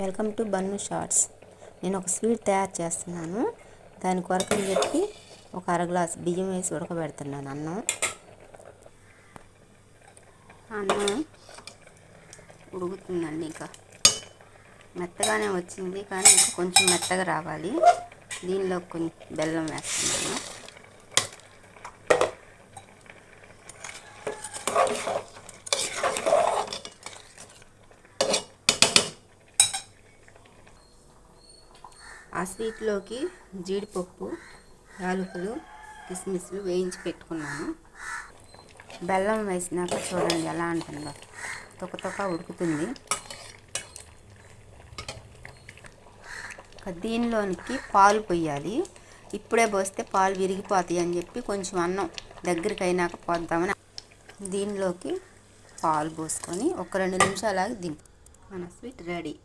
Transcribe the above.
Welcome to bun shorts. నేను ఒక sweet తయారు చేస్తున్నాను. దాని కొరకు అని చెప్పి ఒక అర గ్లాస్ బియ్యం వేసి ఉడకబెడుతున్నాను. అన్నం ఉడుకుతుందండి. ఇంకా మెత్తగానే వచ్చింది, కానీ ఇంకా కొంచెం మెత్తగా రావాలి. దీనిలో కొంచెం బెల్లం వేస్తున్నాను. ఆ స్వీట్లోకి జీడిపప్పు, యాలకులు, కిస్మిస్లు వేయించి పెట్టుకున్నాను. బెల్లం వేసినాక చూడండి ఎలా ఉంటుందో, తొక్క ఉడుకుతుంది. దీనిలోనికి పాలు పోయాలి. ఇప్పుడే పోస్తే పాలు విరిగిపోతాయి అని చెప్పి కొంచెం అన్నం దగ్గరికి అయినాక పోద్దామని దీనిలోకి పాలు పోసుకొని ఒక 2 నిమిషాలు ఆగి మన స్వీట్ రెడీ.